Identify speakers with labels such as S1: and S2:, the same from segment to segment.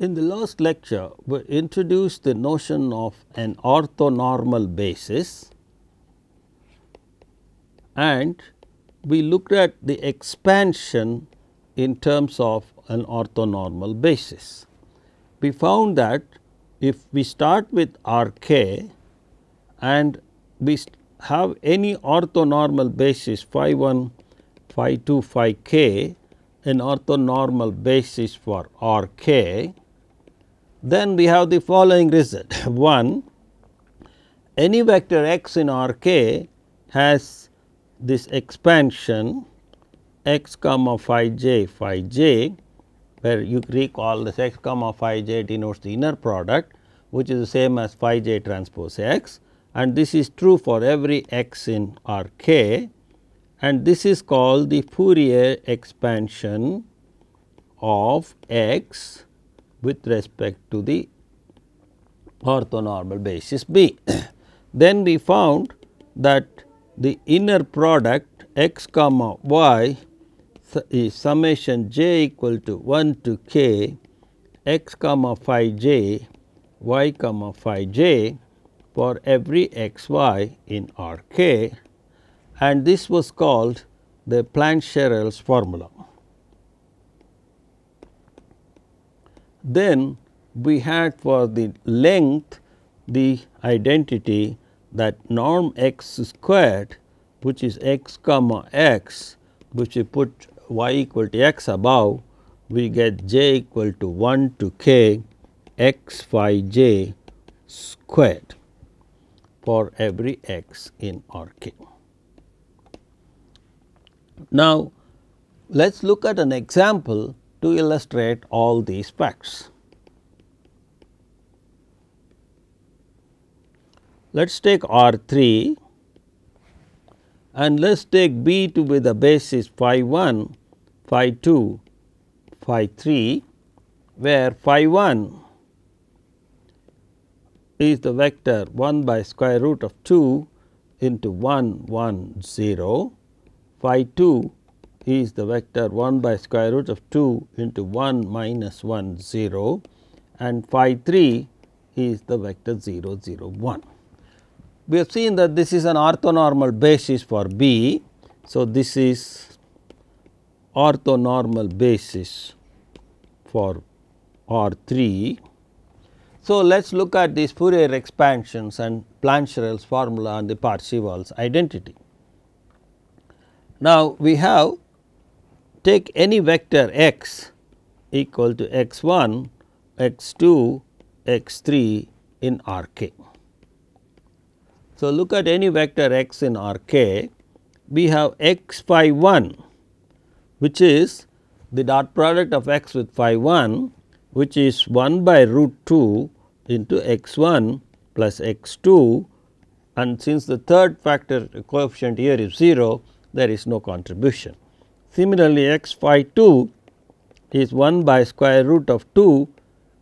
S1: In the last lecture, we introduced the notion of an orthonormal basis, and we looked at the expansion in terms of an orthonormal basis. We found that if we start with R k and we have any orthonormal basis phi 1, phi 2, phi k, an orthonormal basis for R k, then we have the following result. 1, any vector x in R k has this expansion x comma phi j, where you recall this x comma phi j denotes the inner product, which is the same as phi j transpose x, and this is true for every x in R k, and this is called the Fourier expansion of x with respect to the orthonormal basis B. Then we found that the inner product x comma y is summation j equal to 1 to k x comma phi j y comma phi j for every x y in R k, and this was called the Plancherel's formula. Then we had for the length the identity that norm x squared, which is x comma x, which we put y equal to x above, we get j equal to 1 to k x phi j squared for every x in R k. Now, let us look at an example to illustrate all these facts. Let us take R 3 and let us take B to be the basis phi 1, phi 2, phi 3, where phi 1 is the vector 1 by square root of 2 into 1 1 0, phi 2 is the vector 1 by square root of 2 into 1 minus 1 0, and phi 3 is the vector 0 0 1. We have seen that this is an orthonormal basis for B. So, this is orthonormal basis for R 3. So, let us look at these Fourier expansions and Plancherel's formula and the Parseval's identity. Now, we have take any vector x equal to x 1, x 2, x 3 in R k. So, look at any vector x in R k, we have x phi 1, which is the dot product of x with phi 1, which is 1 by root 2 into x 1 plus x 2, and since the third factor coefficient here is 0, there is no contribution. Similarly, x phi 2 is 1 by square root of 2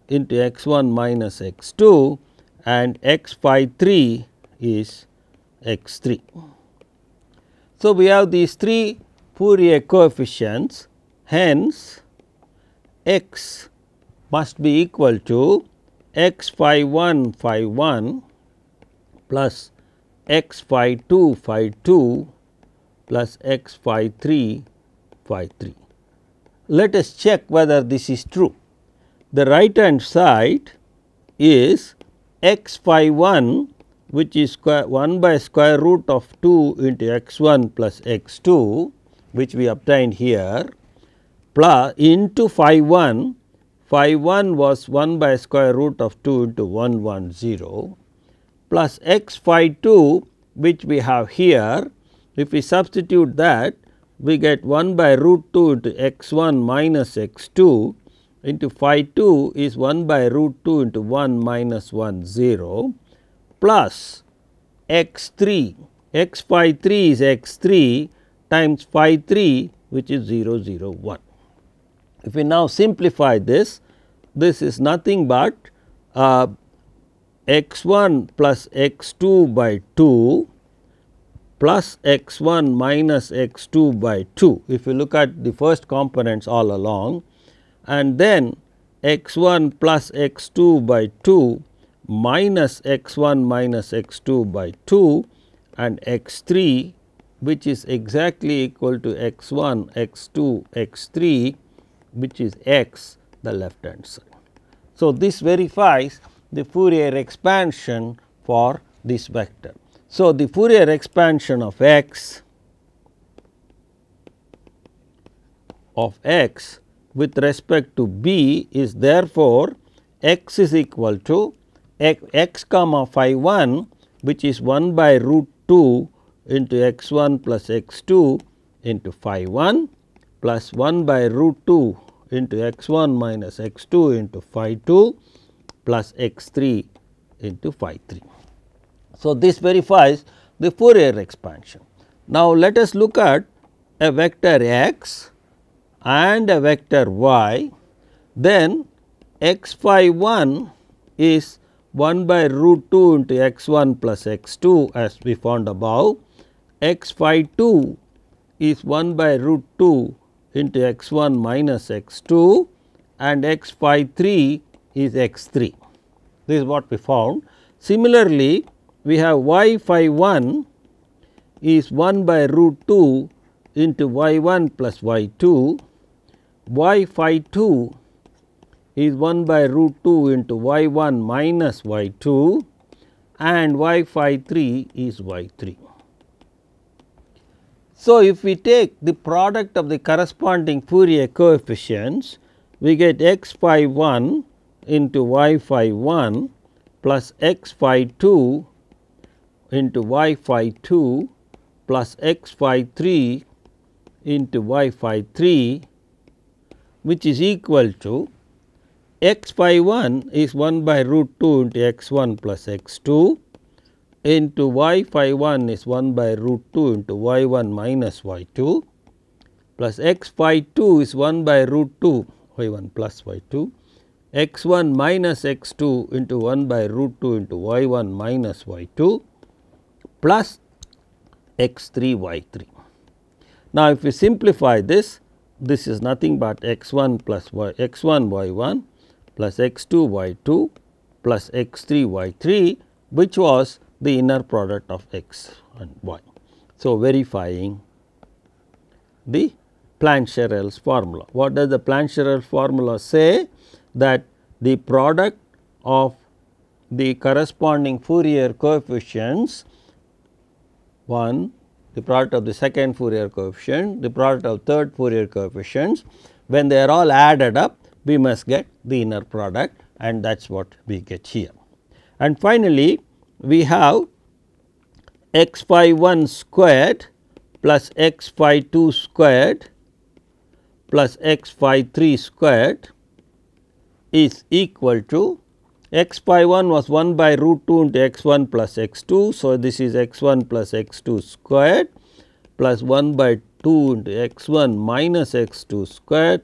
S1: into x 1 minus x 2, and x phi 3 is x 3. So, we have these three Fourier coefficients, hence x must be equal to x phi 1 plus x phi 2 plus x phi 3 phi 3. Let us check whether this is true. The right hand side is x phi 1, which is 1 by square root of 2 into x 1 plus x 2, which we obtained here, plus into phi 1. Phi 1 was 1 by square root of 2 into 1 1 0, plus x phi 2, which we have here. If we substitute that, we get 1 by root 2 into x 1 minus x 2 into phi 2 is 1 by root 2 into 1 minus 1 0, plus x 3, x phi 3 is x 3 times phi 3, which is 0 0 1. If we now simplify this, this is nothing but x 1 plus x 2 by 2 plus x 1 minus x 2 by 2. If you look at the first components all along, and then x 1 plus x 2 by 2 minus x 1 minus x 2 by 2 and x 3, which is exactly equal to x 1, x 2, x 3, which is x, the left hand side. So, this verifies the Fourier expansion for this vector. So, the Fourier expansion of x with respect to b is therefore x is equal to x comma phi 1, which is 1 by root 2 into x 1 plus x 2 into phi 1 plus 1 by root 2 into x 1 minus x 2 into phi 2 plus x 3 into phi 3. So, this verifies the Fourier expansion. Now, let us look at a vector x and a vector y, then x phi 1 is 1 by root 2 into x 1 plus x 2 as we found above, x phi 2 is 1 by root 2 into x 1 minus x 2 and x phi 3 is x 3. This is what we found. Similarly, we have y phi 1 is 1 by root 2 into y 1 plus y 2, y phi 2 is 1 by root 2 into y 1 minus y 2 and y phi 3 is y 3. So, if we take the product of the corresponding Fourier coefficients, we get x phi 1 into y phi 1 plus x phi 2 into y phi 2 plus x phi 3 into y phi 3, which is equal to x phi 1 is 1 by root 2 into x 1 plus x 2 into y phi 1 is 1 by root 2 into y 1 minus y 2 plus x phi 2 is 1 by root 2 y 1 plus y 2, x 1 minus x 2 into 1 by root 2 into y 1 minus y 2 plus x 3 y 3. Now, if we simplify this, this is nothing but x 1 plus y x 1 y 1 plus x 2 y 2 plus x 3 y 3, which was the inner product of x and y. So, verifying the Plancherel's formula. What does the Plancherel formula say? That the product of the corresponding Fourier coefficients, one, the product of the second Fourier coefficient, the product of third Fourier coefficients, when they are all added up, we must get the inner product, and that is what we get here. And finally, we have x phi 1 squared plus x phi 2 squared plus x phi 3 squared is equal to x phi 1 was 1 by root 2 into x 1 plus x 2. So, this is x 1 plus x 2 squared plus 1 by 2 into x 1 minus x 2 squared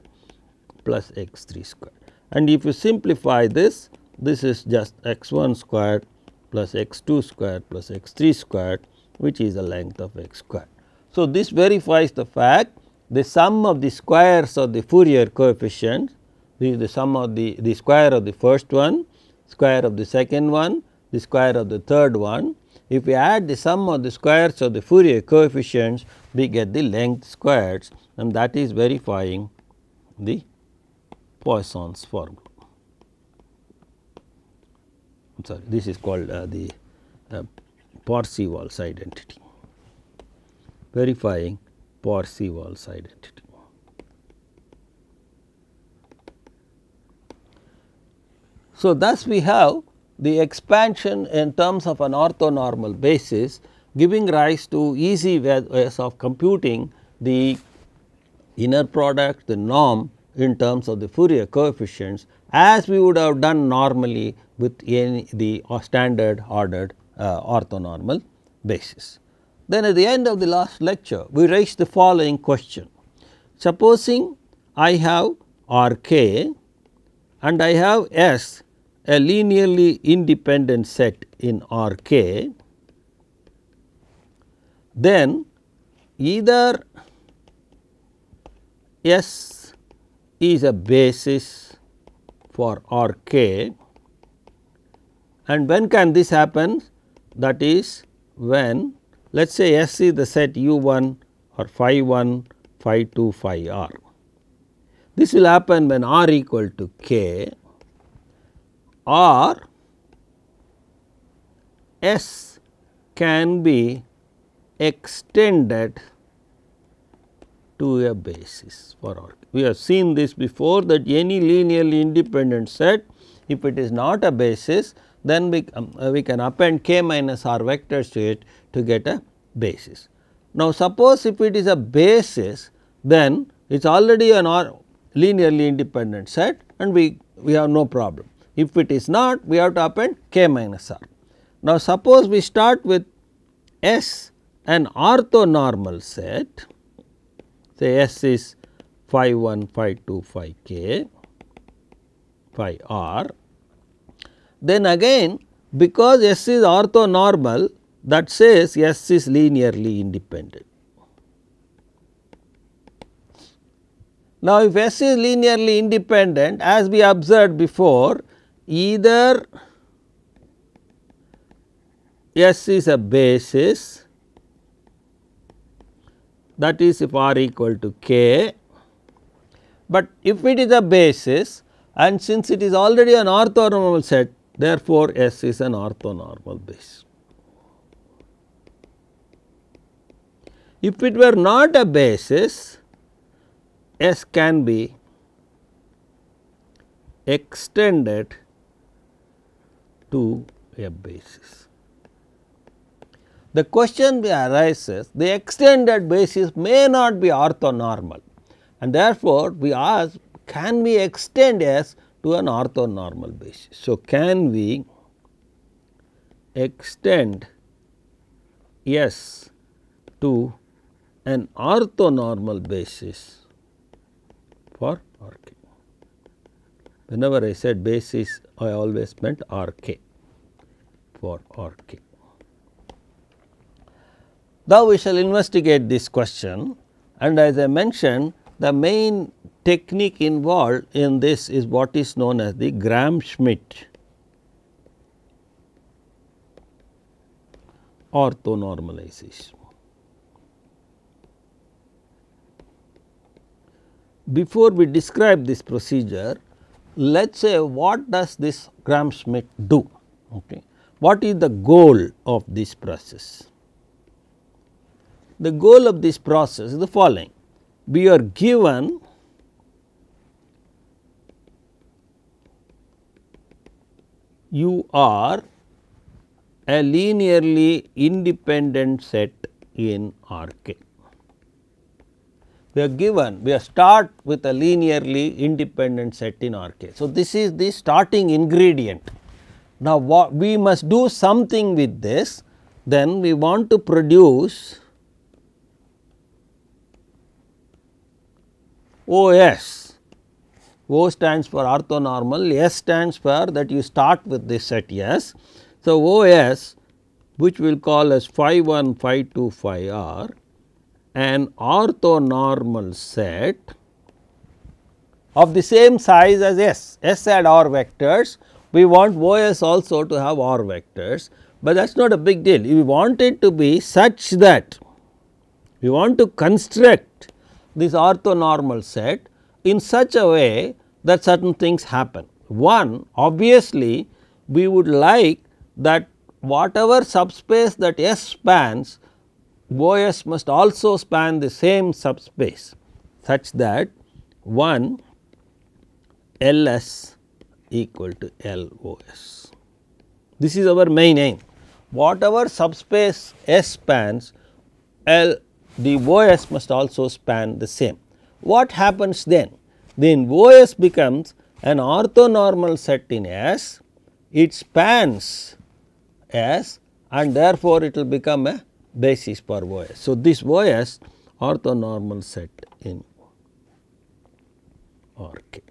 S1: plus x 3 squared. And if you simplify this, this is just x 1 squared plus x 2 squared plus x 3 squared, which is the length of x squared. So, this verifies the fact the sum of the squares of the Fourier coefficients, this is the sum of the square of the first one, square of the second one, the square of the third one. If we add the sum of the squares of the Fourier coefficients, we get the length squares, and that is verifying the Poisson's formula. I am sorry, this is called the Parseval's identity, verifying Parseval's identity. So, thus we have the expansion in terms of an orthonormal basis, giving rise to easy ways of computing the inner product, the norm in terms of the Fourier coefficients, as we would have done normally with the standard ordered orthonormal basis. Then at the end of the last lecture, we raised the following question. Supposing I have R k and I have S, a linearly independent set in R k, then either S is a basis for R k, and when can this happen? That is when, let us say S is the set U 1 or phi 1, phi 2, phi r. This will happen when R equal to k, or S can be extended to a basis for R. We have seen this before, that any linearly independent set, if it is not a basis, then we can append k minus r vectors to it to get a basis. Now, suppose if it is a basis, then it is already an linearly independent set and we have no problem. If it is not, we have to append k minus r. Now, suppose we start with S an orthonormal set, say S is phi 1, phi 2, phi k, phi r. Then again, because S is orthonormal, that says S is linearly independent. Now, if S is linearly independent, as we observed before, either S is a basis, that is if R equal to k, but if it is a basis and since it is already an orthonormal set, therefore, S is an orthonormal base. If it were not a basis, S can be extended to a basis. The question arises, the extended basis may not be orthonormal, and therefore, we ask, can we extend S to an orthonormal basis? So, can we extend S to an orthonormal basis for R k? Whenever I said basis, I always meant R k, for R k. Now, we shall investigate this question, and as I mentioned, the main technique involved in this is what is known as the Gram-Schmidt orthonormalization. Before we describe this procedure, let us say what does this Gram-Schmidt do? Okay. What is the goal of this process? The goal of this process is the following: we are given you are a linearly independent set in R k. We are given, we are start with a linearly independent set in R k. So, this is the starting ingredient. Now, what we must do something with this, then we want to produce OS. O stands for orthonormal, S stands for that you start with this set S. So, OS, which we will call as phi 1, phi 2, phi r, an orthonormal set of the same size as S. S had R vectors, we want OS also to have R vectors, but that is not a big deal. We want it to be such that we want to construct this orthonormal set in such a way that certain things happen. One, obviously, we would like that whatever subspace that S spans, OS must also span the same subspace, such that 1 LS equal to LOS. This is our main aim. Whatever subspace S spans, the OS must also span the same. What happens then? Then OS becomes an orthonormal set in S, it spans S and therefore, it will become a basis for OS. So, this OS orthonormal set in R k.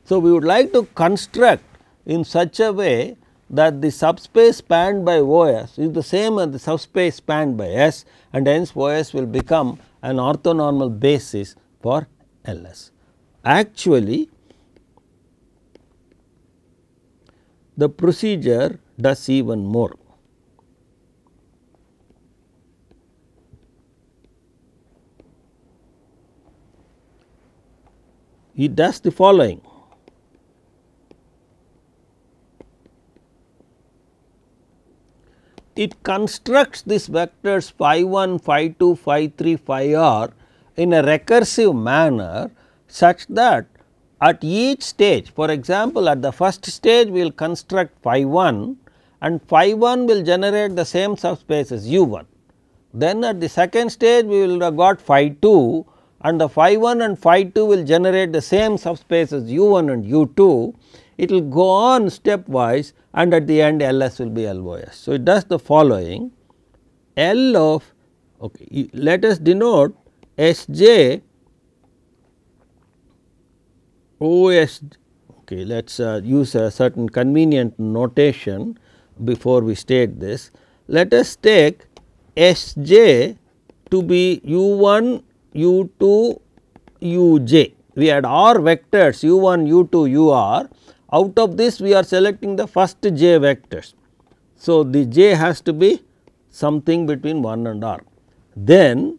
S1: So, we would like to construct in such a way that the subspace spanned by OS is the same as the subspace spanned by S, and hence OS will become an orthonormal basis for LS. Actually, the procedure does even more. It does the following. It constructs these vectors phi 1, phi 2, phi 3, phi r in a recursive manner such that at each stage, for example, at the first stage we will construct phi 1 and phi 1 will generate the same subspace as u 1. Then at the second stage we will have got phi 2 and the phi 1 and phi 2 will generate the same subspace as u 1 and u 2. It will go on stepwise and at the end Ls will be LOS. So, it does the following. L of, okay, let us denote Sj OS, okay, let us use a certain convenient notation before we state this. Let us take Sj to be u1, u2, uj. We had r vectors u1, u2, ur. Out of this we are selecting the first j vectors. So, the j has to be something between 1 and r. Then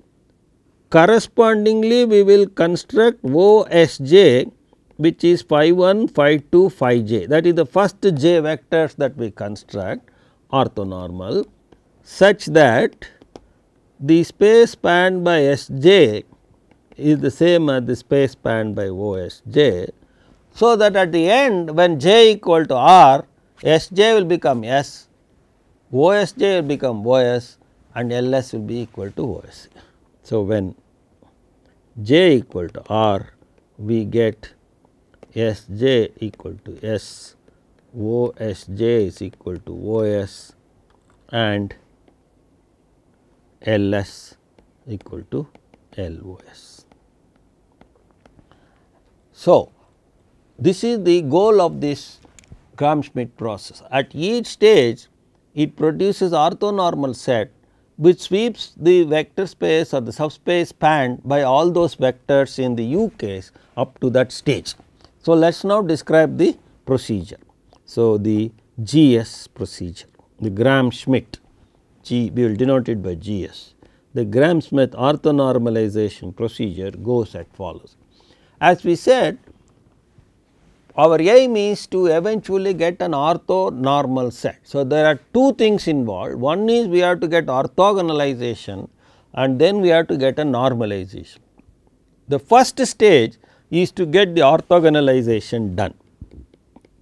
S1: correspondingly we will construct OSJ which is phi 1, phi 2, phi j, that is the first j vectors that we construct orthonormal such that the space spanned by Sj is the same as the space spanned by OSJ. So, that at the end when j equal to r, Sj will become S, OSJ will become OS and Ls will be equal to OSC. So, when j equal to r, we get Sj equal to S, OSJ is equal to OS and Ls equal to LOS. So, this is the goal of this Gram-Schmidt process. At each stage it produces orthonormal set which sweeps the vector space or the subspace spanned by all those vectors in the U case up to that stage. So, let us now describe the procedure. So, the GS procedure, the Gram-Schmidt, we will denote it by GS. The Gram-Schmidt orthonormalization procedure goes as follows. As we said, our aim is to eventually get an orthonormal set. So, there are two things involved. One is we have to get orthogonalization and then we have to get a normalization. The first stage is to get the orthogonalization done.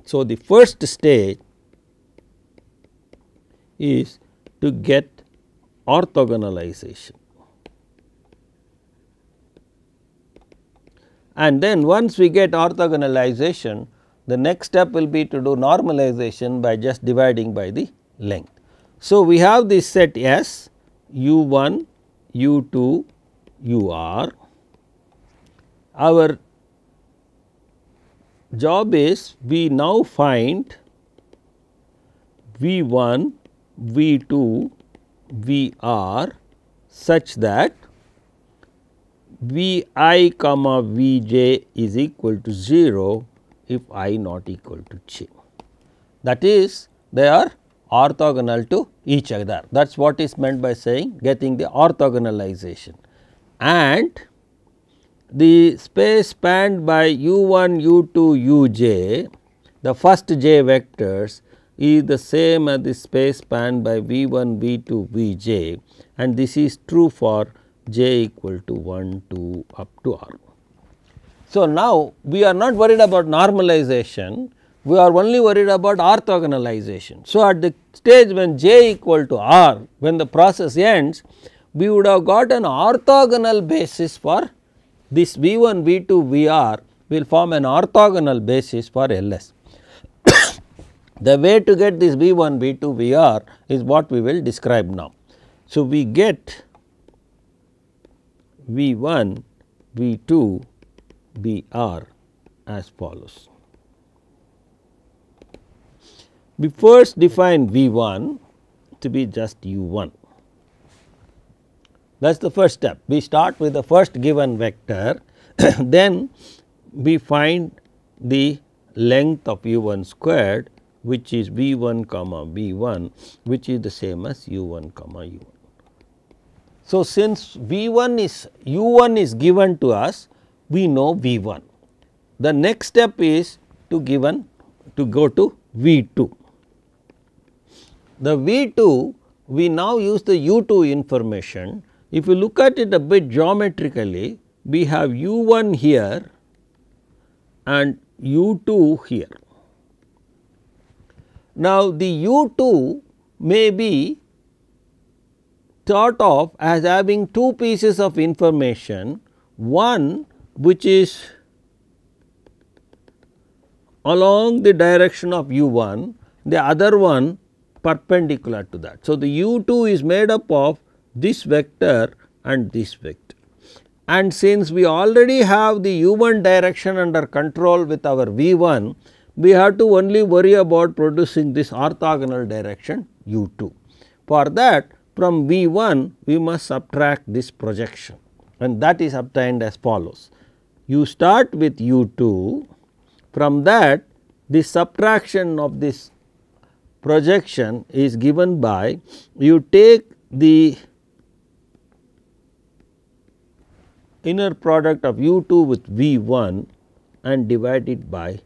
S1: So, the first stage is to get orthogonalization. And then once we get orthogonalization, the next step will be to do normalization by just dividing by the length. So, we have this set S u1, u2, ur. Our job is we now find V1, V2, Vr such that Vi comma Vj is equal to 0 if I not equal to j. That is, they are orthogonal to each other. That is what is meant by saying getting the orthogonalization. And the space spanned by u1, u2, uj, the first j vectors is the same as the space spanned by v1, v2, vj, and this is true for j equal to 1, 2 up to r. So, now we are not worried about normalization, we are only worried about orthogonalization. So, at the stage when j equal to r, when the process ends, we would have got an orthogonal basis for this V1, V2, Vr will form an orthogonal basis for Ls. The way to get this V1, V2, Vr is what we will describe now. So, we get V1, V2, Vr as follows. We first define V1 to be just u1. That is the first step. We start with the first given vector, then we find the length of u1 squared which is V1 comma V1, which is the same as U1 comma U1. So, since V1 is U1 is given to us, we know V1. The next step is to go to V2. The V2, we now use the U2 information. If you look at it a bit geometrically, we have U1 here and U2 here. Now, the U2 may be thought of as having two pieces of information, one which is along the direction of U1, the other one perpendicular to that. So, the U2 is made up of this vector and this vector, and since we already have the U1 direction under control with our V1, we have to only worry about producing this orthogonal direction U2. For that, from V1 we must subtract this projection, and that is obtained as follows. You start with U2, from that the subtraction of this projection is given by, you take the inner product of U2 with V1 and divide it by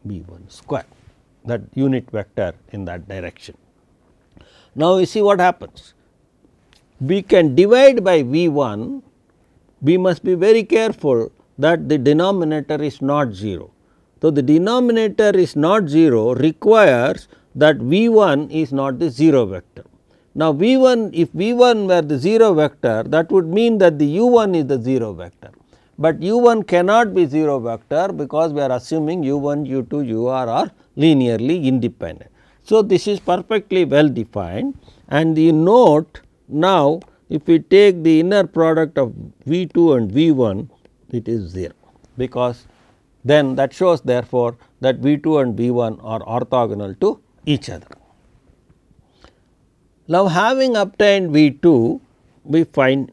S1: V1 square, that unit vector in that direction. Now, you see what happens. We can divide by V1, we must be very careful that the denominator is not 0. So, the denominator is not 0 requires that V1 is not the 0 vector. Now, V1, if V1 were the 0 vector, that would mean that the U1 is the 0 vector, but U1 cannot be 0 vector because we are assuming U1, U2, UR are linearly independent. So, this is perfectly well defined, and you note now if we take the inner product of V2 and V1, it is 0, because then that shows therefore that V2 and V1 are orthogonal to each other. Now, having obtained V2, we find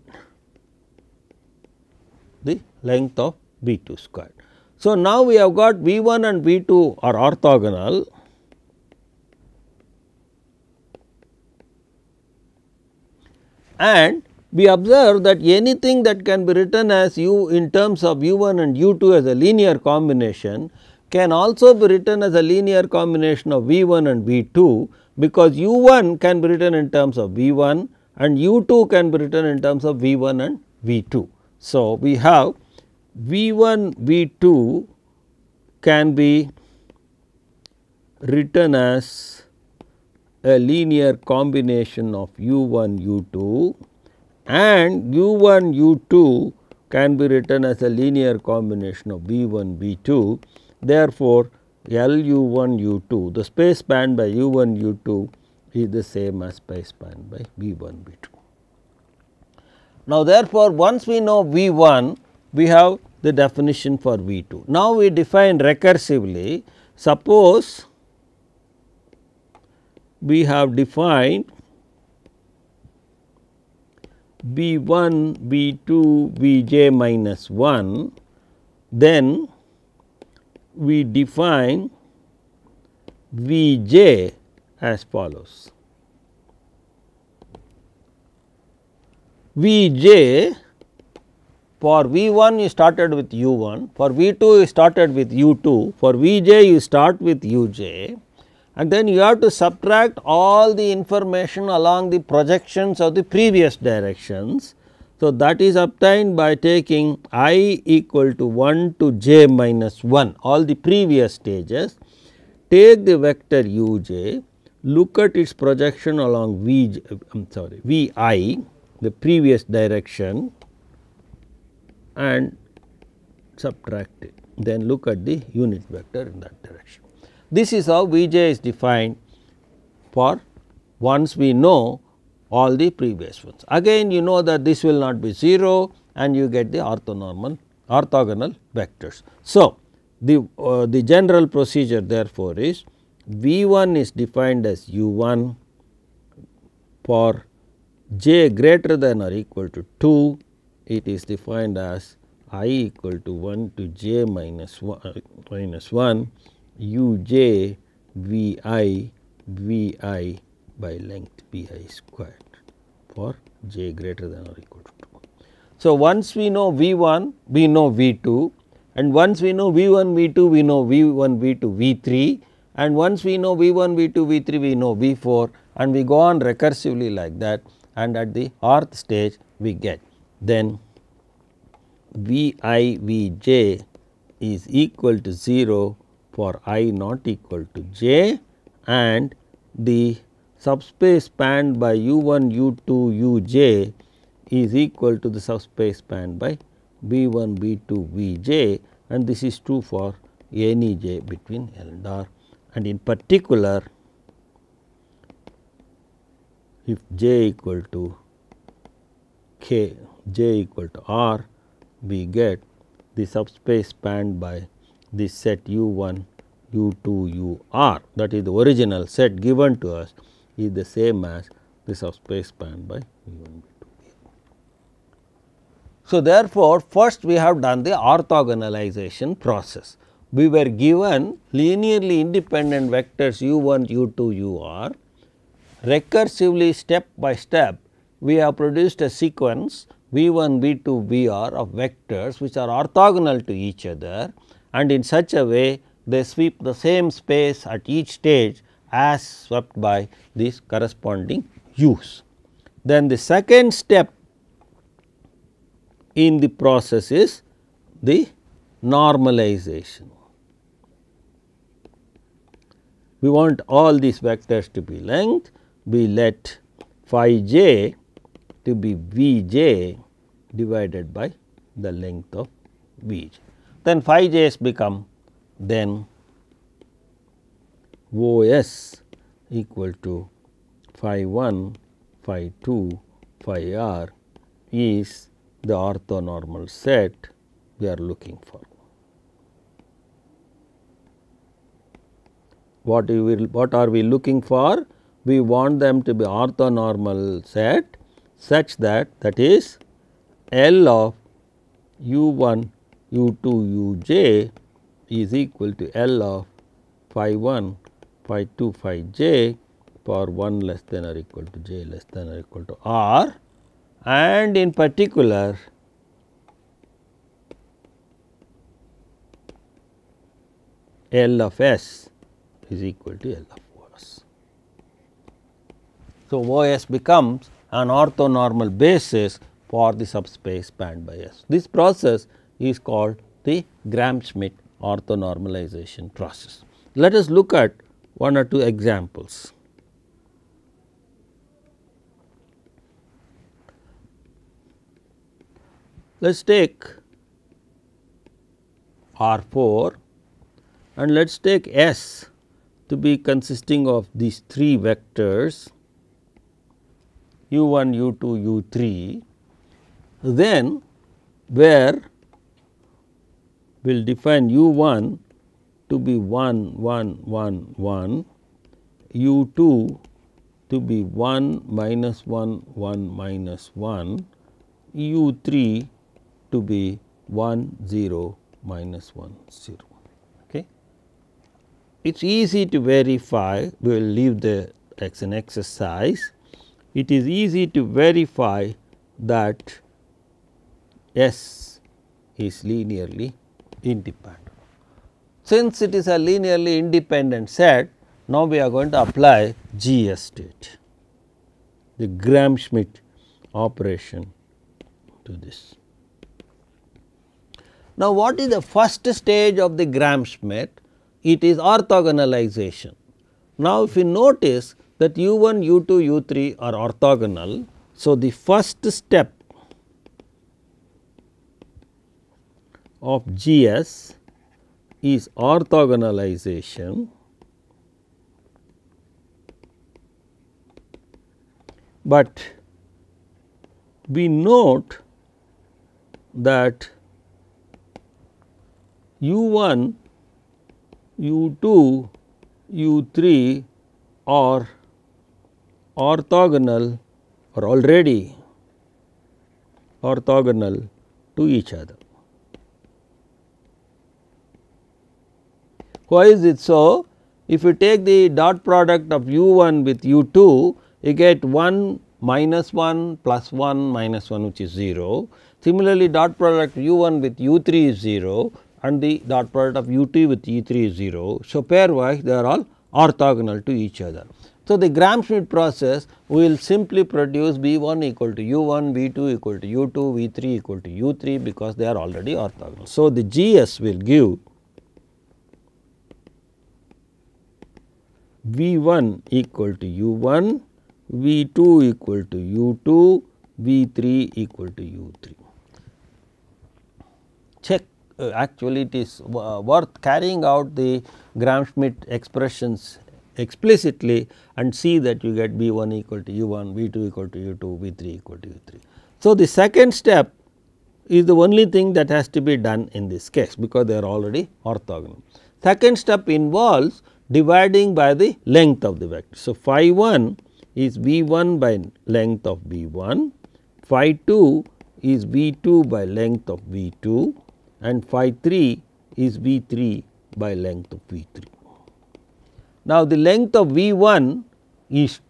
S1: the length of V2 squared. So, now we have got V1 and V2 are orthogonal, and we observe that anything that can be written as U in terms of U1 and U2 as a linear combination can also be written as a linear combination of V1 and V2, because U1 can be written in terms of V1 and U2 can be written in terms of V1 and V2. So, we have V1 V2 can be written as a linear combination of U1 U2, and U1 U2 can be written as a linear combination of V1 V2. Therefore, LU1 U2, the space spanned by U1 U2 is the same as space spanned by V1 V2. Now, therefore, once we know V1, we have the definition for V2. Now, we define recursively. Suppose we have defined V1, V2, Vj minus 1, then we define Vj as follows. Vj, for V1 you started with U1, for V2 you started with U2, for Vj you start with Uj, and then you have to subtract all the information along the projections of the previous directions. So, that is obtained by taking I equal to 1 to j minus 1, all the previous stages, take the vector Uj, look at its projection along Vi, the previous direction, and subtract it, then look at the unit vector in that direction. This is how Vj is defined for once we know all the previous ones. Again, you know that this will not be 0 and you get the orthogonal vectors. So, the general procedure therefore is V1 is defined as U1 for j greater than or equal to 2, it is defined as I equal to 1 to j minus 1, uj vi vi by length bi squared for j greater than or equal to 2. So, once we know V 1, we know V 2, and once we know V 1 V 2, we know V 1 V 2 V 3, and once we know V 1 V 2 V 3, we know V 4, and we go on recursively like that, and at the rth stage we get then V I V j is equal to 0 for I not equal to j, and the subspace spanned by u 1 u 2 u j is equal to the subspace spanned by b 1 b 2 v j, and this is true for any j between L and R, and in particular if j equal to k, j equal to R, we get the subspace spanned by the set u 1 u 2 u R, that is the original set given to us, is the same as the subspace spanned by v 1 v 2 v R. So, therefore, first we have done the orthogonalization process. We were given linearly independent vectors u 1 u 2 u R. Recursively step by step we have produced a sequence v 1 v 2 v R of vectors which are orthogonal to each other, and in such a way they sweep the same space at each stage as swept by these corresponding u's. Then the second step in the process is the normalization. We want all these vectors to be length, we let phi j to be v j divided by the length of v j. Then phi j's become then O s equal to phi 1, phi 2, phi r is the orthonormal set we are looking for. What are we looking for? We want them to be orthonormal set such that is L of u 1 u 2 u j is equal to L of phi 1 phi 2 phi j for 1 less than or equal to j less than or equal to r, and in particular L of s is equal to L of O s. So, O s becomes an orthonormal basis for the subspace spanned by S. This process is called the Gram-Schmidt orthonormalization process. Let us look at one or two examples. Let us take R 4 and let us take S to be consisting of these three vectors u 1, u 2, u 3, then where we will define u 1 to be 1 1 1 1, u 2 to be 1 minus 1 1 minus 1, u 3 to be 1 0 minus 1 0. Okay. It is easy to verify, we will leave the as an exercise. It is easy to verify that S is linearly independent. Since it is a linearly independent set, now we are going to apply GS state, the Gram-Schmidt operation to this. Now, what is the first stage of the Gram-Schmidt? It is orthogonalization. Now, if you notice that u 1, u 2, u 3 are orthogonal. So, the first step of GS is orthogonalization, but we note that u 1, u 2, u 3 are orthogonal or already orthogonal to each other. Why is it so? If you take the dot product of u1 with u2, you get 1 minus 1 plus 1 minus 1, which is 0. Similarly, dot product u1 with u3 is 0 and the dot product of u2 with u3 is 0. So, pairwise they are all orthogonal to each other. So, the Gram-Schmidt process will simply produce V1 equal to u1, V2 equal to u2, V3 equal to u3 because they are already orthogonal. So, the GS will give V1 equal to u1, V2 equal to u2, V3 equal to u3. Check, actually it is worth carrying out the Gram-Schmidt expressions explicitly and see that you get V1 equal to u1, V2 equal to u2, V3 equal to u3. So, the second step is the only thing that has to be done in this case because they are already orthogonal. Second step involves dividing by the length of the vector. So, phi 1 is V1 by length of V1, phi 2 is V2 by length of V2 and phi 3 is V3 by length of V3. Now, the length of V1 is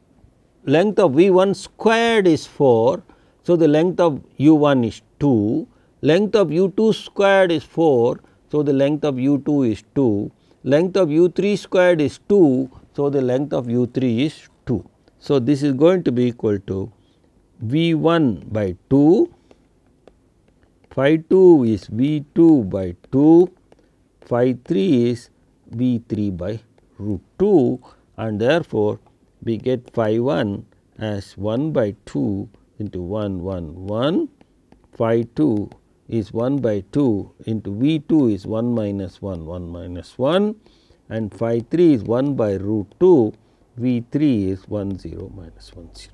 S1: length of V1 squared is 4. So, the length of U1 is 2, length of U2 squared is 4. So, the length of U2 is 2, length of U3 squared is 2. So, the length of U3 is 2. So, this is going to be equal to V1 by 2, phi 2 is V2 by 2, phi 3 is V3 by root 2 and therefore, we get phi 1 as 1 by 2 into 1 1 1, phi 2 is 1 by 2 into V2 is 1 minus 1 1 minus 1 and phi 3 is 1 by root 2, V3 is 1 0 minus 1 0.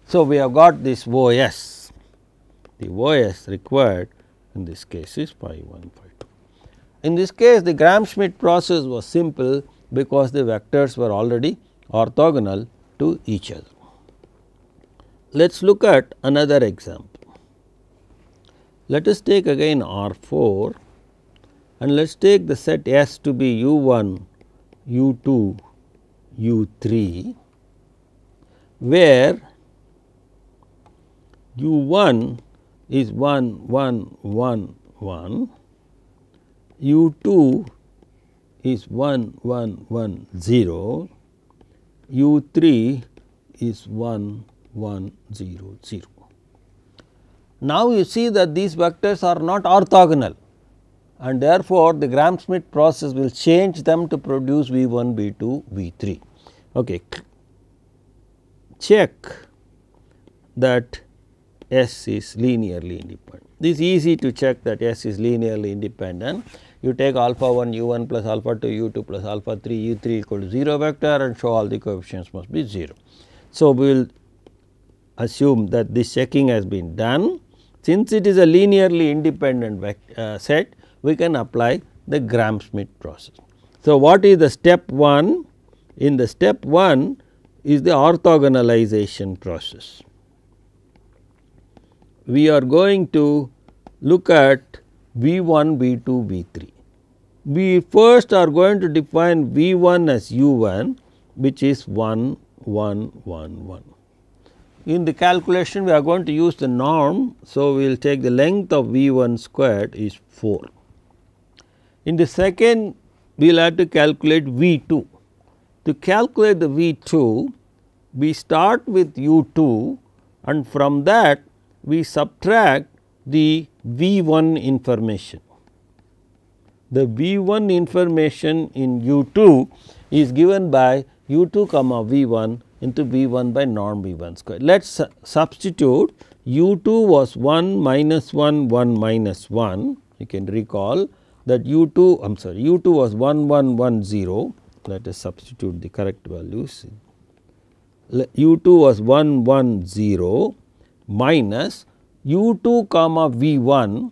S1: So, we have got this OS, the OS required in this case is phi 1 phi 2. In this case the Gram-Schmidt process was simple because the vectors were already orthogonal to each other. Let us look at another example. Let us take again R4 and let us take the set S to be U1, U2, U3, where U1 is 1 1 1 1, U2 is 1 1 1 0, U3 is 1 1 0 0. Now, you see that these vectors are not orthogonal and therefore, the Gram-Schmidt process will change them to produce V1, V2, V3. Okay. Check that S is linearly independent. This is easy to check that S is linearly independent. You take alpha 1 u1 plus alpha 2 u2 plus alpha 3 u3 equal to 0 vector and show all the coefficients must be 0. So, we will assume that this checking has been done. Since it is a linearly independent set, we can apply the Gram-Schmidt process. So, what is the step 1? In the step 1 is the orthogonalization process. We are going to look at V1, V2, V3. We first are going to define V1 as U1, which is 1 1 1 1. In the calculation we are going to use the norm. So, we will take the length of V1 squared is 4. In the second we will have to calculate V2. To calculate the V2 we start with U2 and from that we subtract the V1 information. The V1 information in U2 is given by U2 comma V1 into V1 by norm V1 square. Let us substitute U2 was 1 minus 1 1 minus 1. You can recall that U2 was 1 1 1 0. Let us substitute the correct values. U2 was 1 1 0 minus U2 comma V1.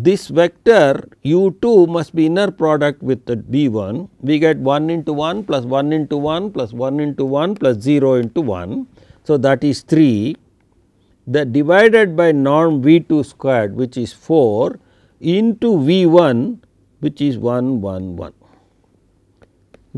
S1: This vector U2 must be inner product with the V1. We get 1 into 1 plus 1 into 1 plus 1 into 1 plus 0 into 1. So, that is 3. That divided by norm V2 squared, which is 4 into V1, which is 1 1 1.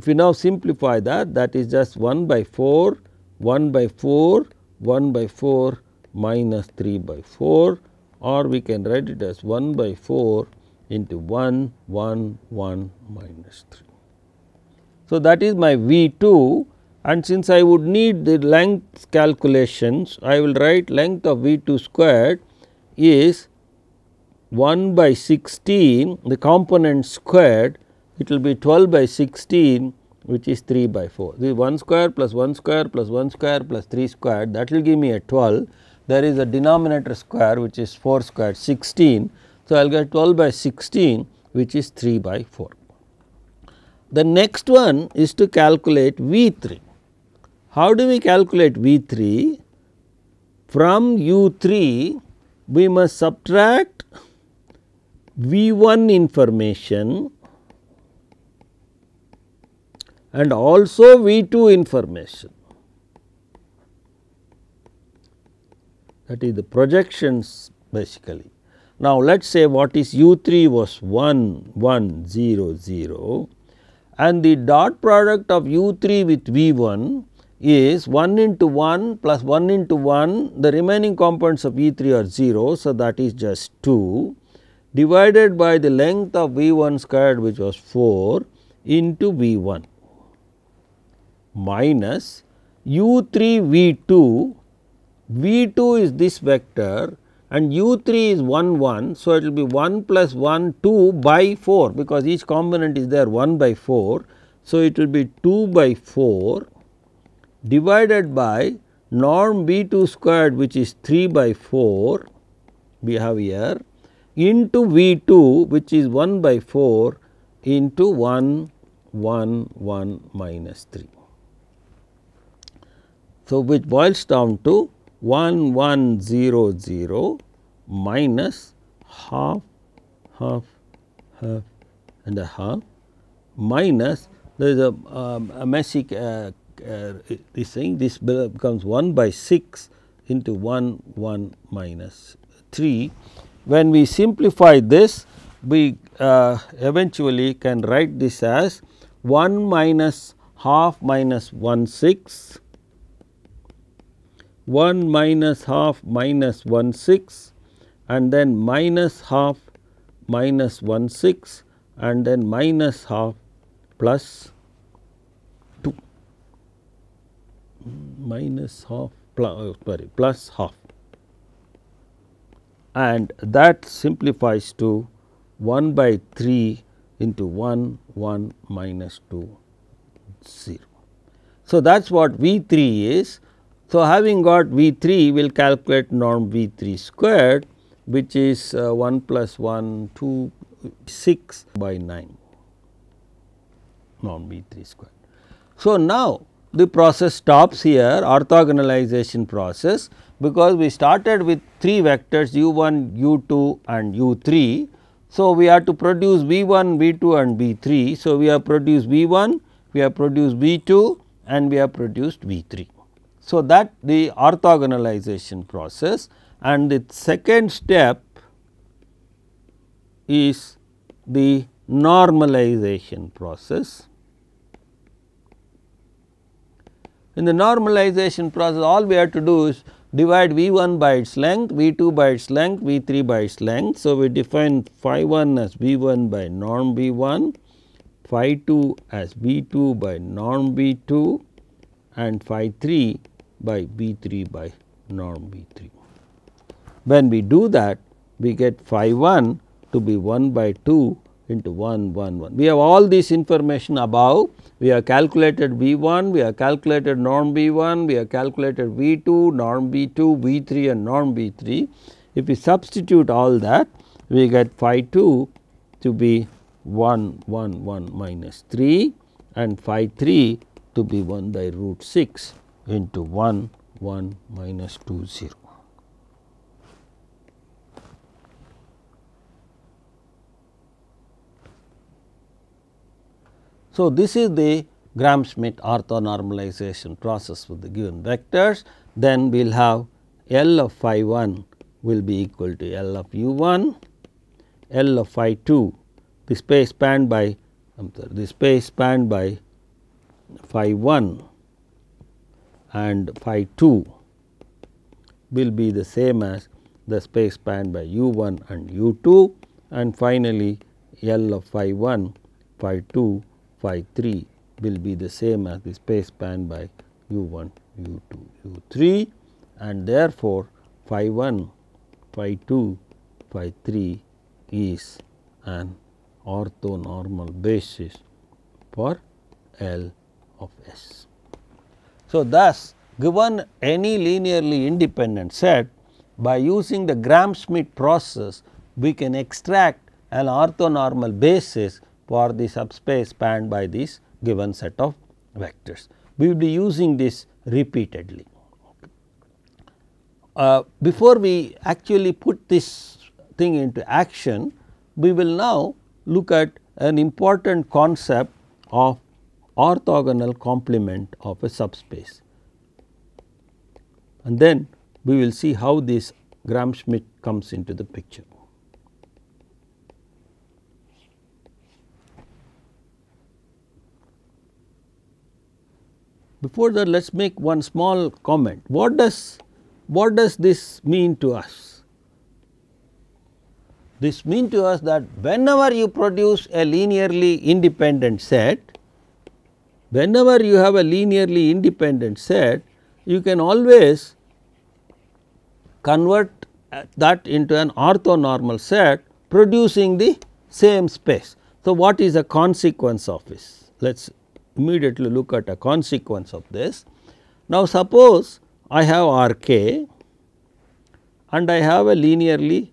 S1: If you now simplify that, that is just 1 by 4, 1 by 4, 1 by 4 minus 3 by 4, or we can write it as 1 by 4 into 1, 1, 1 minus 3. So, that is my V 2, and since I would need the length calculations, I will write length of V 2 squared is 1 by 16, the component squared, it will be 12 by 16, which is 3 by 4. The 1 square plus 1 square plus 1 square plus 3 squared, that will give me a 12. There is a denominator square which is 4 squared, 16. So, I will get 12 by 16, which is 3 by 4. The next one is to calculate V 3. How do we calculate V 3? From U 3, we must subtract V 1 information and also V 2 information, that is the projections basically. Now, let us say what is U 3 was 1 1 0 0, and the dot product of U 3 with V 1 is 1 into 1 plus 1 into 1, the remaining components of V 3 are 0. So, that is just 2 divided by the length of V 1 squared, which was 4, into V 1 minus U 3 V 2, V 2 is this vector and U 3 is 1 1. So, it will be 1 plus 1 2 by 4, because each component is there 1 by 4. So, it will be 2 by 4 divided by norm V 2 squared, which is 3 by 4 we have here, into V 2, which is 1 by 4 into 1 1 1 minus 3. So, which boils down to 1 1 0 0 minus half half half and a half minus, there is a messy this thing, this becomes 1 by 6 into 1 1 minus 3. When we simplify this, we eventually can write this as 1 minus half minus 1 6, 1 minus half minus 1 6, and then minus half minus 1 6, and then minus half plus 2, minus half plus half, and that simplifies to 1 by 3 into 1 1 minus 2 0. So, that is what V 3 is. So, having got V 3, we will calculate norm V 3 squared, which is 1 plus 1 2 6 by 9 norm V 3 squared. So, now the process stops here, orthogonalization process, because we started with 3 vectors u 1, u 2 and u 3. So, we have to produce V 1, V 2 and V 3. So, we have produced V 1, we have produced V 2 and we have produced V 3. So, that the orthogonalization process, and the second step is the normalization process. In the normalization process, all we have to do is divide V 1 by its length, V 2 by its length, V 3 by its length. So, we define phi 1 as V 1 by norm V 1, phi 2 as V 2 by norm V 2 and phi 3 by V 3 by norm V 3. When we do that, we get phi 1 to be 1 by 2 into 1 1 1. We have all this information above. We have calculated V 1, we have calculated norm V 1, we have calculated V 2, norm V 2, V 3 and norm V 3. If we substitute all that, we get phi 2 to be 1 1 1 minus 3 and phi 3 to be 1 by root 6 into 1 1 minus 2 0. So, this is the Gram-Schmidt orthonormalization process with the given vectors. Then we will have L of phi 1 will be equal to L of u 1, L of phi 2, the space spanned by phi 1 and phi 2 will be the same as the space spanned by u 1 and u 2, and finally, L of phi 1, phi 2, phi 3 will be the same as the space spanned by u 1, u 2, u 3, and therefore, phi 1, phi 2, phi 3 is an orthonormal basis for L of S. So, thus given any linearly independent set, by using the Gram-Schmidt process we can extract an orthonormal basis for the subspace spanned by this given set of vectors. We will be using this repeatedly. Before we actually put this thing into action, we will now look at an important concept of orthogonal complement of a subspace, and then we will see how this Gram-Schmidt comes into the picture. Before that, let us make one small comment. What does this mean to us? This means to us that whenever you produce a linearly independent set, whenever you have a linearly independent set, you can always convert that into an orthonormal set producing the same space. So, what is the consequence of this? Let us immediately look at a consequence of this. Now, suppose I have R k and I have a linearly,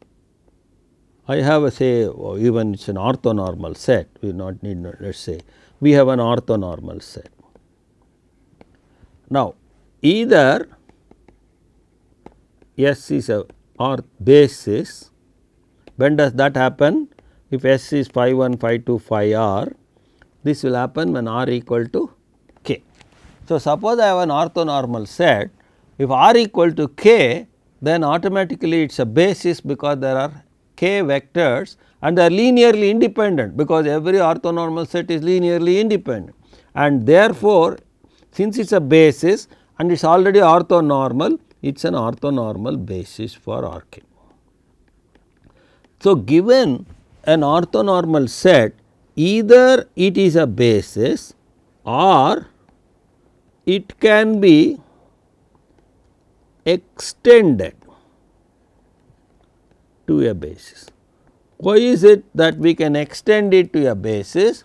S1: I have a say even it is an orthonormal set, we not need, let us say we have an orthonormal set. Now, either S is a or basis. When does that happen? If S is phi 1, phi 2, phi r, this will happen when r equal to k. So, suppose I have an orthonormal set, if r equal to k, then automatically it is a basis because there are k vectors and they are linearly independent, because every orthonormal set is linearly independent, and therefore, since it is a basis and it is already orthonormal, it is an orthonormal basis for R k. So, given an orthonormal set, either it is a basis or it can be extended to a basis. Why is it that we can extend it to a basis?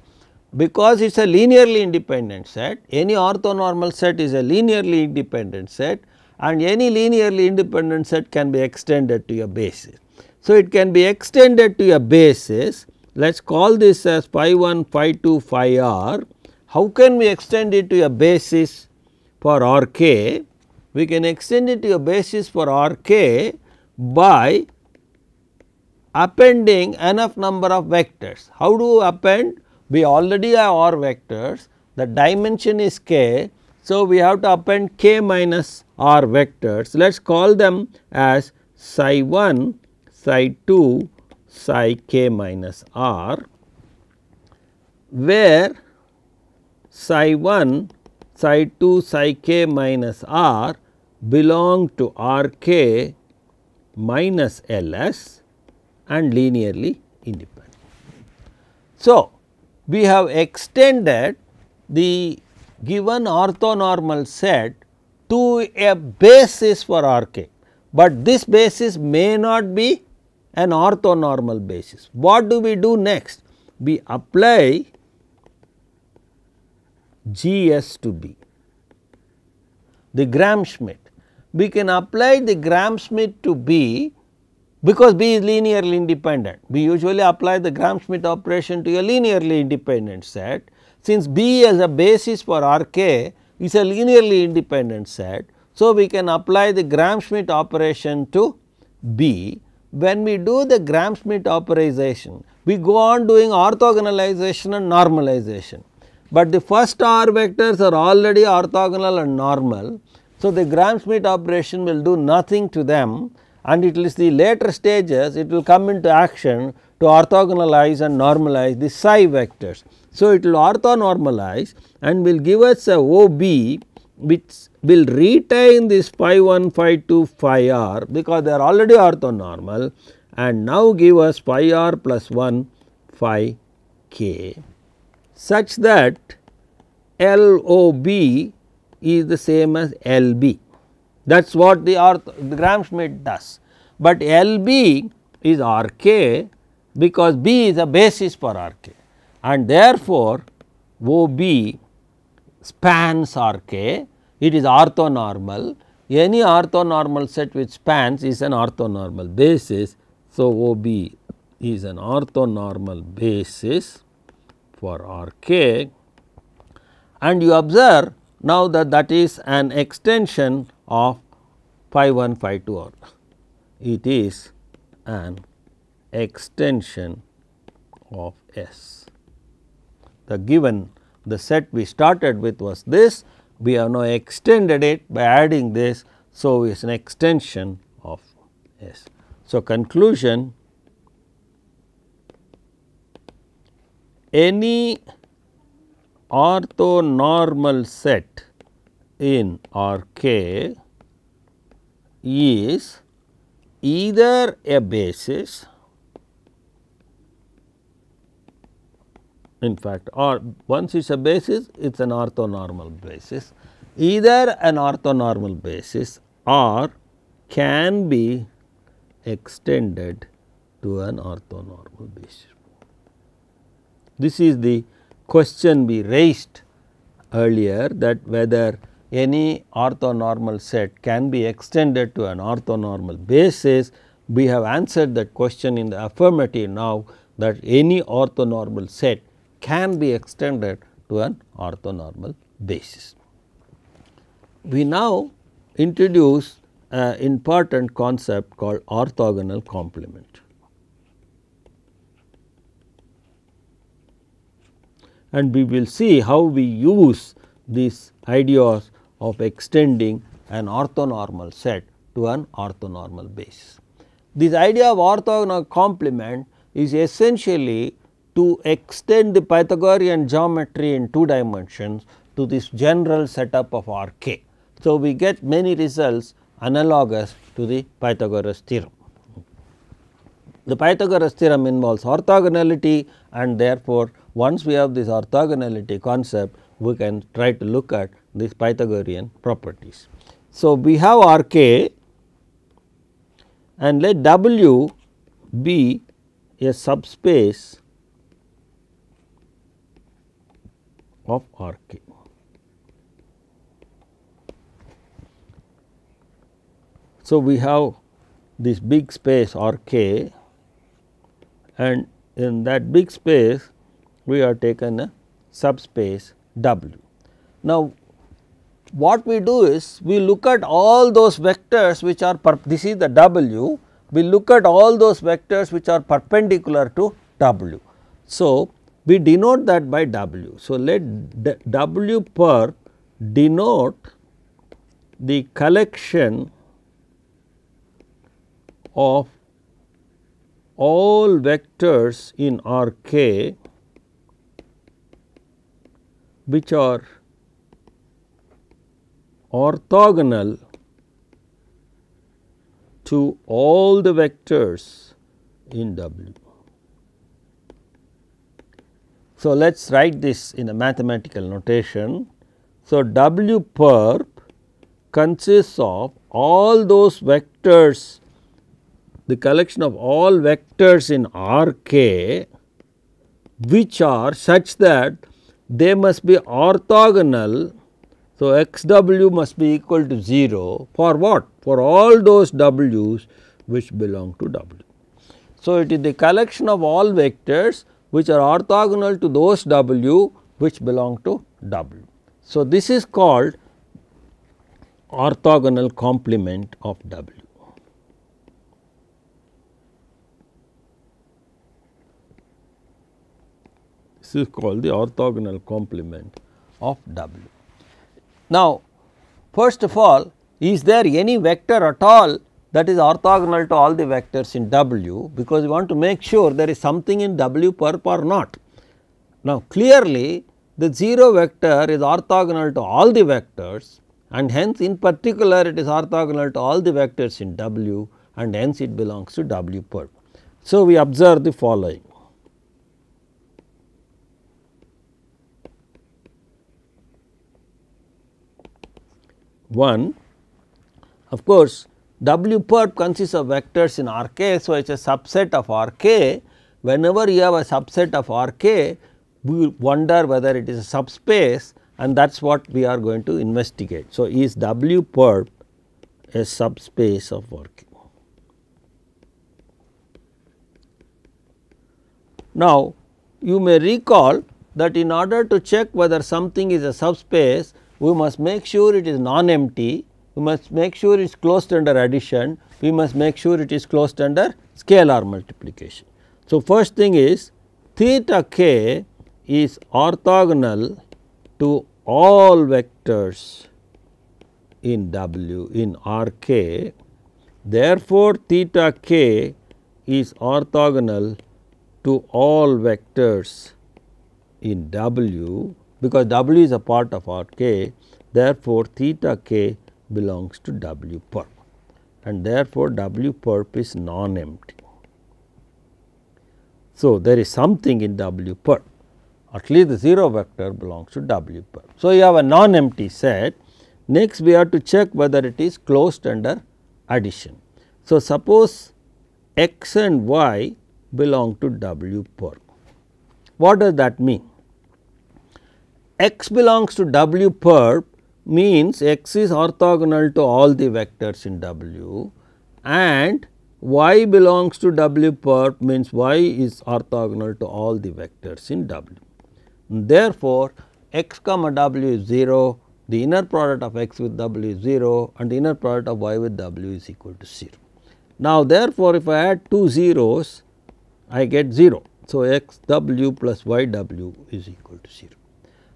S1: Because it is a linearly independent set. Any orthonormal set is a linearly independent set, and any linearly independent set can be extended to a basis. So, it can be extended to a basis. Let us call this as phi 1, phi 2, phi r. How can we extend it to a basis for R k? We can extend it to a basis for R k by appending enough number of vectors. How do we append? We already have R vectors, the dimension is k. So, we have to append k minus r vectors. Let us call them as psi 1, psi 2, psi k minus r, where psi 1, psi 2, psi k minus r belong to R k minus L s and linearly independent. So, we have extended the given orthonormal set to a basis for R k, but this basis may not be an orthonormal basis. What do we do next? We apply G s to B, the Gram-Schmidt. We can apply the Gram-Schmidt to B because B is linearly independent. We usually apply the Gram-Schmidt operation to a linearly independent set. Since B as a basis for R k is a linearly independent set, so we can apply the Gram-Schmidt operation to B. When we do the Gram-Schmidt operation, we go on doing orthogonalization and normalization, but the first R vectors are already orthogonal and normal. So, the Gram-Schmidt operation will do nothing to them, and it is the later stages it will come into action to orthogonalize and normalize the psi vectors. So, it will orthonormalize and will give us a OB which will retain this phi 1, phi 2, phi r because they are already orthonormal and now give us phi r plus 1 phi k such that LOB is the same as LB. That is what the Gram-Schmidt does, but LB is RK because B is a basis for RK and therefore, OB spans RK, it is orthonormal. Any orthonormal set which spans is an orthonormal basis. So, OB is an orthonormal basis for RK and you observe now that that is an extension of phi 1 phi 2 or it is an extension of S. The set we started with was this, we have now extended it by adding this. So, it is an extension of S. So, conclusion, any orthonormal set in RK is either a basis, in fact, or once it is a basis, it is an orthonormal basis, either an orthonormal basis or can be extended to an orthonormal basis. This is the question we raised earlier, that whether any orthonormal set can be extended to an orthonormal basis. We have answered that question in the affirmative now, that any orthonormal set can be extended to an orthonormal basis. We now introduce an important concept called orthogonal complement. And we will see how we use these ideas of extending an orthonormal set to an orthonormal basis. This idea of orthogonal complement is essentially to extend the Pythagorean geometry in 2 dimensions to this general setup of RK. So, we get many results analogous to the Pythagoras theorem. The Pythagoras theorem involves orthogonality and therefore, once we have this orthogonality concept, we can try to look at these Pythagorean properties. So, we have RK and let W be a subspace of RK. So, we have this big space RK and in that big space we have taken a subspace W. Now, what we do is we look at all those vectors which are this is the W, we look at all those vectors which are perpendicular to W. So, we denote that by W. So, let W perp denote the collection of all vectors in RK which are orthogonal to all the vectors in W. So, let us write this in a mathematical notation. So, W perp consists of all those vectors, the collection of all vectors in RK which are such that they must be orthogonal. So, x w must be equal to 0 for what? For all those w's which belong to W. So, it is the collection of all vectors which are orthogonal to those w which belong to W. So, this is called orthogonal complement of W. This is called the orthogonal complement of W. Now, first of all, is there any vector at all that is orthogonal to all the vectors in W, because we want to make sure there is something in W perp or not. Now, clearly the 0 vector is orthogonal to all the vectors, and hence in particular it is orthogonal to all the vectors in W, and hence it belongs to W perp. So, we observe the following. One, of course, W perp consists of vectors in R k. So, it is a subset of R k. Whenever you have a subset of R k, we wonder whether it is a subspace, and that is what we are going to investigate. So, is W perp a subspace of R k? Now, you may recall that in order to check whether something is a subspace, we must make sure it is non-empty, we must make sure it is closed under addition, we must make sure it is closed under scalar multiplication. So, first thing is theta k is orthogonal to all vectors in W in R k. Therefore, theta k is orthogonal to all vectors in W, because W is a part of R k. Therefore, theta k belongs to W perp, and therefore, W perp is non-empty. So, there is something in W perp, at least the 0 vector belongs to W perp. So, you have a non-empty set. Next, we have to check whether it is closed under addition. So, suppose x and y belong to W perp. What does that mean? X belongs to W perp means x is orthogonal to all the vectors in W, and y belongs to W perp means y is orthogonal to all the vectors in W. Therefore, x comma W is 0, the inner product of x with W is 0, and the inner product of y with W is equal to 0. Now, therefore, if I add two zeros, I get 0. So, x W plus y W is equal to 0,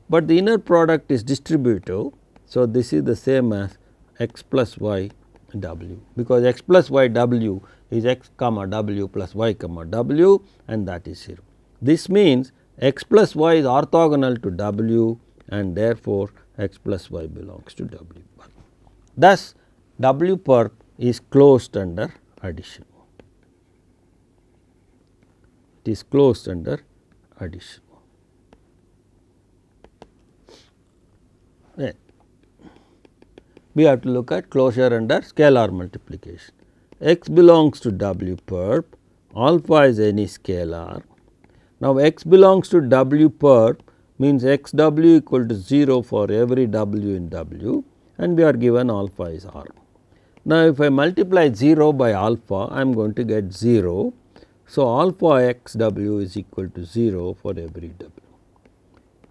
S1: but the inner product is distributive. So, this is the same as x plus y W, because x plus y W is x comma W plus y comma W, and that is 0. This means x plus y is orthogonal to W, and therefore, x plus y belongs to W perp. Thus, W perp is closed under addition. It is closed under addition. Right. We have to look at closure under scalar multiplication. X belongs to W perp, alpha is any scalar. Now, x belongs to W perp means x W equal to 0 for every W in W, and we are given alpha is R. Now, if I multiply 0 by alpha, I am going to get 0. So, alpha x W is equal to 0 for every W,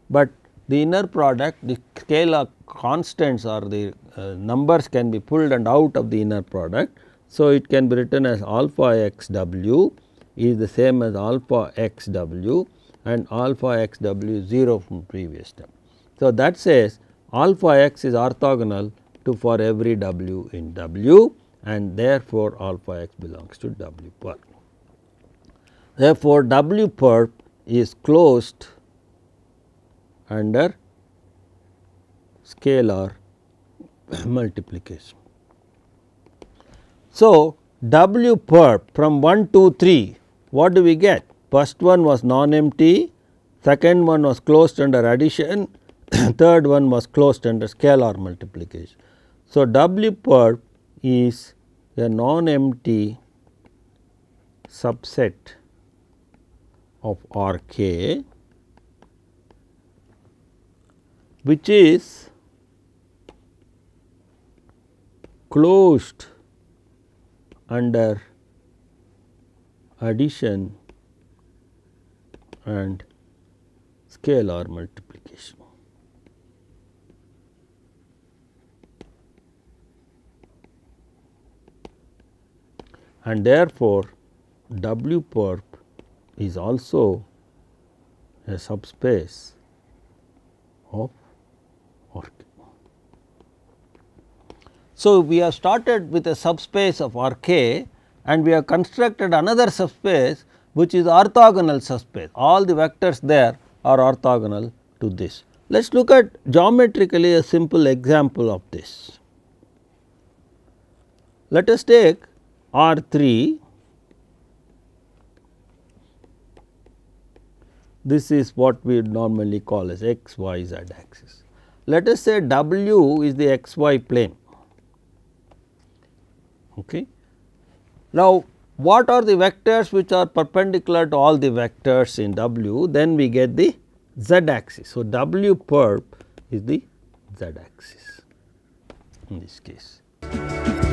S1: but the inner product, the scalar constants or the numbers can be pulled and out of the inner product. So, it can be written as alpha x W is the same as alpha x W, and alpha x W is 0 from previous term. So, that says alpha x is orthogonal to for every W in W, and therefore, alpha x belongs to W perp. Therefore, W perp is closed under scalar multiplication. So, W perp from 1, 2, 3, what do we get? First one was non-empty, second one was closed under addition, third one was closed under scalar multiplication. So, W perp is a non-empty subset of R k, which is closed under addition and scalar multiplication. And therefore, W perp is also a subspace of R k. So, we have started with a subspace of R k, and we have constructed another subspace which is orthogonal subspace. All the vectors there are orthogonal to this. Let us look at geometrically a simple example of this. Let us take R 3, this is what we normally call as x y z axis. Let us say W is the x y plane. Okay. Now, what are the vectors which are perpendicular to all the vectors in W? Then we get the z axis. So, W perp is the z axis in this case.